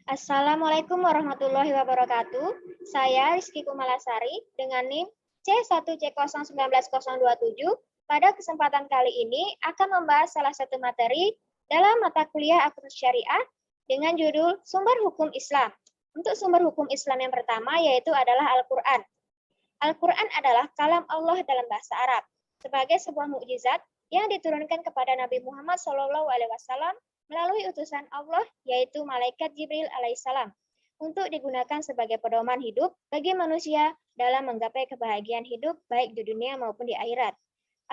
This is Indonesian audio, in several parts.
Assalamualaikum warahmatullahi wabarakatuh. Saya Rizky Kumalasari dengan NIM C1C01927. Pada kesempatan kali ini akan membahas salah satu materi dalam mata kuliah Akuntansi Syariah dengan judul Sumber Hukum Islam. Untuk sumber hukum Islam yang pertama yaitu adalah Al-Quran. Al-Quran adalah kalam Allah dalam bahasa Arab sebagai sebuah mukjizat yang diturunkan kepada Nabi Muhammad SAW melalui utusan Allah, yaitu Malaikat Jibril alaihissalam, untuk digunakan sebagai pedoman hidup bagi manusia dalam menggapai kebahagiaan hidup baik di dunia maupun di akhirat.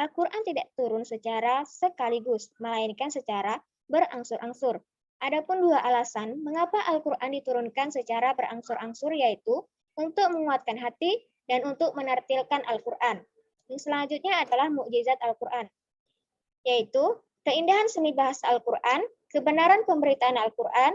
Al-Quran tidak turun secara sekaligus, melainkan secara berangsur-angsur. Adapun dua alasan mengapa Al-Quran diturunkan secara berangsur-angsur, yaitu untuk menguatkan hati dan untuk menertilkan Al-Quran. Yang selanjutnya adalah mukjizat Al-Quran, yaitu keindahan seni bahasa Al-Quran, kebenaran pemberitaan Al-Quran,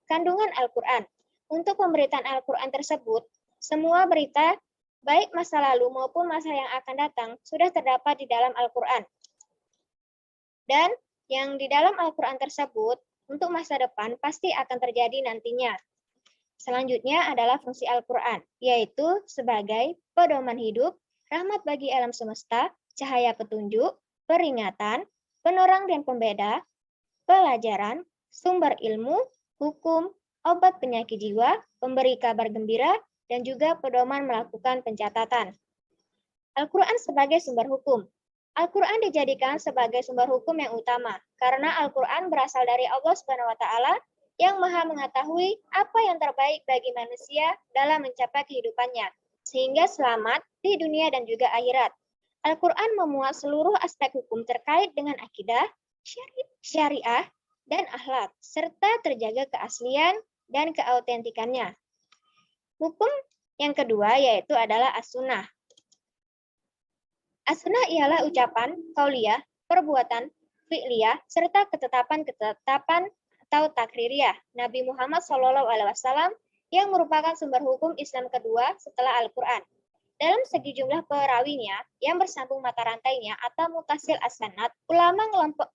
kandungan Al-Quran. Untuk pemberitaan Al-Quran tersebut, semua berita, baik masa lalu maupun masa yang akan datang, sudah terdapat di dalam Al-Quran. Dan yang di dalam Al-Quran tersebut, untuk masa depan pasti akan terjadi nantinya. Selanjutnya adalah fungsi Al-Quran, yaitu sebagai pedoman hidup, rahmat bagi alam semesta, cahaya petunjuk, peringatan, penerang dan pembeda, pelajaran, sumber ilmu, hukum, obat penyakit jiwa, pemberi kabar gembira, dan juga pedoman melakukan pencatatan. Al-Quran sebagai sumber hukum. Al-Quran dijadikan sebagai sumber hukum yang utama, karena Al-Quran berasal dari Allah SWT yang Maha mengetahui apa yang terbaik bagi manusia dalam mencapai kehidupannya, sehingga selamat di dunia dan juga akhirat. Al-Quran memuat seluruh aspek hukum terkait dengan akidah, syariah, dan akhlak, serta terjaga keaslian dan keautentikannya. Hukum yang kedua yaitu adalah as-sunnah. As-sunnah ialah ucapan, qauliyah, perbuatan, fi'liyah, serta ketetapan-ketetapan atau takririyah Nabi Muhammad SAW yang merupakan sumber hukum Islam kedua setelah Al-Quran. Dalam segi jumlah perawinya yang bersambung mata rantainya atau mutasil as-sanad, ulama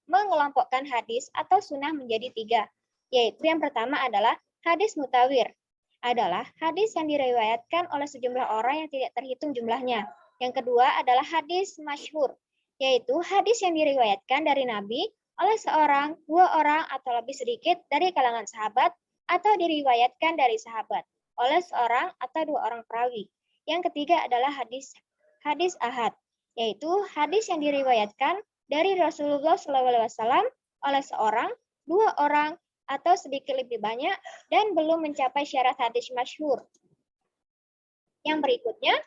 mengelompokkan hadis atau sunnah menjadi tiga, yaitu yang pertama adalah hadis mutawir, adalah hadis yang diriwayatkan oleh sejumlah orang yang tidak terhitung jumlahnya. Yang kedua adalah hadis masyhur, yaitu hadis yang diriwayatkan dari Nabi oleh seorang, dua orang, atau lebih sedikit dari kalangan sahabat, atau diriwayatkan dari sahabat oleh seorang atau dua orang perawi. Yang ketiga adalah hadis ahad, yaitu hadis yang diriwayatkan dari Rasulullah SAW oleh seorang, dua orang, atau sedikit lebih banyak, dan belum mencapai syarat hadis masyhur. Yang berikutnya,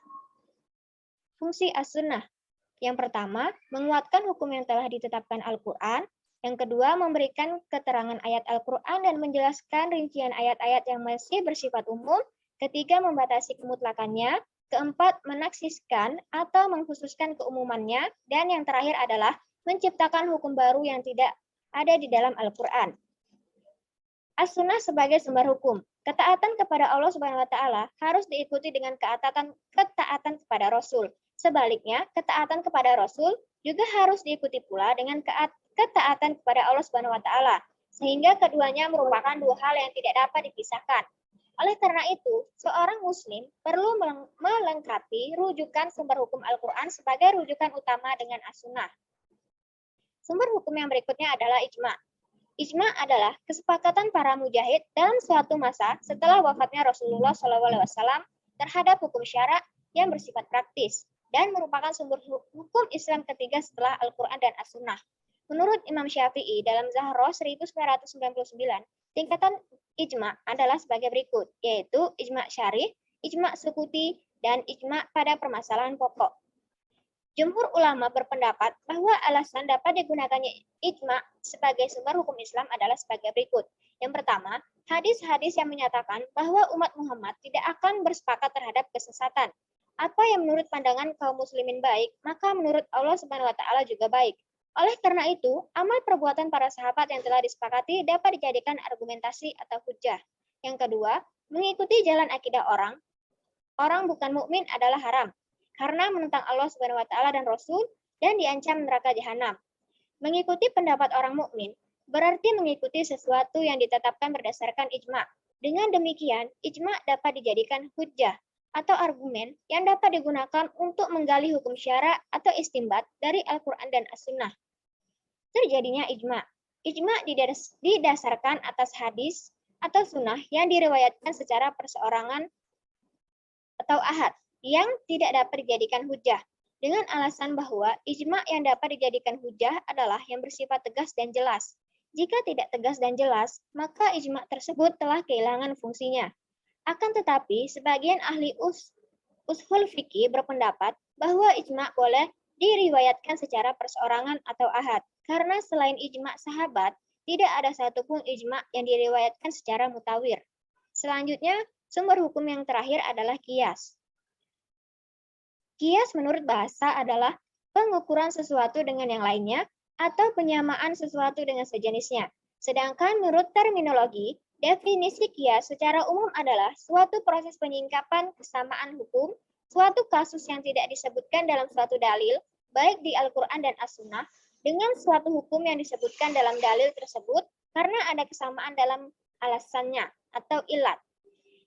fungsi as-sunnah. Yang pertama, menguatkan hukum yang telah ditetapkan Al-Quran. Yang kedua, memberikan keterangan ayat Al-Quran dan menjelaskan rincian ayat-ayat yang masih bersifat umum. Ketiga, membatasi kemutlakannya. Keempat, menaksiskan atau mengkhususkan keumumannya. Dan yang terakhir adalah menciptakan hukum baru yang tidak ada di dalam Al-Quran. As-sunnah sebagai sumber hukum. Ketaatan kepada Allah SWT harus diikuti dengan ketaatan kepada Rasul. Sebaliknya, ketaatan kepada Rasul juga harus diikuti pula dengan ketaatan kepada Allah SWT. Sehingga keduanya merupakan dua hal yang tidak dapat dipisahkan. Oleh karena itu, seorang muslim perlu melengkapi rujukan sumber hukum Al-Quran sebagai rujukan utama dengan as-sunnah. Sumber hukum yang berikutnya adalah ijma'. Ijma' adalah kesepakatan para mujahid dalam suatu masa setelah wafatnya Rasulullah SAW terhadap hukum syarak yang bersifat praktis dan merupakan sumber hukum Islam ketiga setelah Al-Quran dan as-sunnah. Menurut Imam Syafi'i dalam Zahro 1999, tingkatan ijma' adalah sebagai berikut, yaitu ijma' syarih, ijma' sukuti, dan ijma' pada permasalahan pokok. Jumhur ulama berpendapat bahwa alasan dapat digunakannya ijma' sebagai sumber hukum Islam adalah sebagai berikut. Yang pertama, hadis-hadis yang menyatakan bahwa umat Muhammad tidak akan bersepakat terhadap kesesatan. Apa yang menurut pandangan kaum muslimin baik, maka menurut Allah SWT juga baik. Oleh karena itu, amal perbuatan para sahabat yang telah disepakati dapat dijadikan argumentasi atau hujjah. Yang kedua, mengikuti jalan akidah orang bukan mukmin adalah haram, karena menentang Allah SWT dan Rasul dan diancam neraka jahanam. Mengikuti pendapat orang mukmin berarti mengikuti sesuatu yang ditetapkan berdasarkan ijma. Dengan demikian, ijma dapat dijadikan hujjah atau argumen yang dapat digunakan untuk menggali hukum syara atau istimbat dari Al-Quran dan As-Sunnah. Terjadinya ijma. Ijma didasarkan atas hadis atau sunnah yang diriwayatkan secara perseorangan atau ahad yang tidak dapat dijadikan hujjah dengan alasan bahwa ijma yang dapat dijadikan hujjah adalah yang bersifat tegas dan jelas. Jika tidak tegas dan jelas, maka ijma tersebut telah kehilangan fungsinya. Akan tetapi, sebagian ahli ushul fikih berpendapat bahwa ijma boleh diriwayatkan secara perseorangan atau ahad, karena selain ijma sahabat, tidak ada satupun ijma yang diriwayatkan secara mutawir. Selanjutnya, sumber hukum yang terakhir adalah qiyas. Qiyas menurut bahasa adalah pengukuran sesuatu dengan yang lainnya atau penyamaan sesuatu dengan sejenisnya. Sedangkan menurut terminologi, definisi qiyas secara umum adalah suatu proses penyingkapan kesamaan hukum, suatu kasus yang tidak disebutkan dalam suatu dalil, baik di Al-Quran dan As-Sunnah, dengan suatu hukum yang disebutkan dalam dalil tersebut karena ada kesamaan dalam alasannya atau ilat.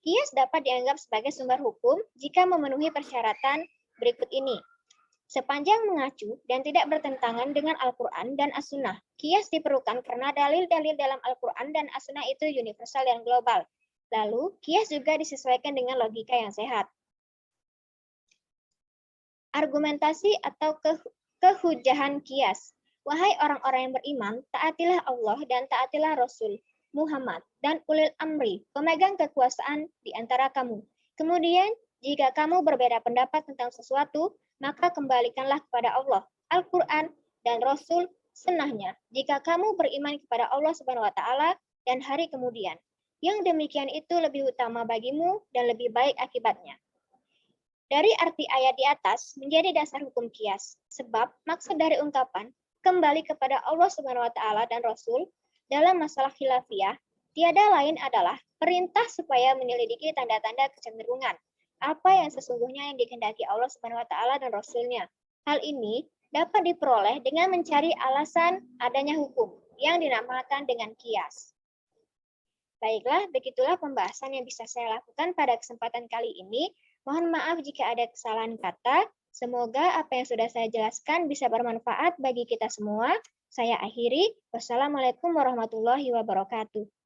Qiyas dapat dianggap sebagai sumber hukum jika memenuhi persyaratan berikut ini. Sepanjang mengacu dan tidak bertentangan dengan Al-Quran dan As-Sunnah. Qiyas diperlukan karena dalil-dalil dalam Al-Quran dan As-Sunnah itu universal dan global. Lalu, qiyas juga disesuaikan dengan logika yang sehat. Argumentasi atau kehujjahan qiyas. Wahai orang-orang yang beriman, taatilah Allah dan taatilah Rasul Muhammad dan ulil amri, pemegang kekuasaan di antara kamu. Kemudian, jika kamu berbeda pendapat tentang sesuatu, maka kembalikanlah kepada Allah, Al-Quran, dan Rasul sunnahnya. Jika kamu beriman kepada Allah Subhanahu wa Ta'ala dan hari kemudian, yang demikian itu lebih utama bagimu dan lebih baik akibatnya. Dari arti ayat di atas menjadi dasar hukum qiyas, sebab maksud dari ungkapan kembali kepada Allah Subhanahu wa Ta'ala dan Rasul dalam masalah khilafiyah tiada lain adalah perintah supaya menyelidiki tanda-tanda kecenderungan apa yang sesungguhnya yang dikehendaki Allah Subhanahu wa Ta'ala dan Rasul-Nya. Hal ini dapat diperoleh dengan mencari alasan adanya hukum yang dinamakan dengan qiyas. Baiklah, begitulah pembahasan yang bisa saya lakukan pada kesempatan kali ini. Mohon maaf jika ada kesalahan kata. Semoga apa yang sudah saya jelaskan bisa bermanfaat bagi kita semua. Saya akhiri. Wassalamualaikum warahmatullahi wabarakatuh.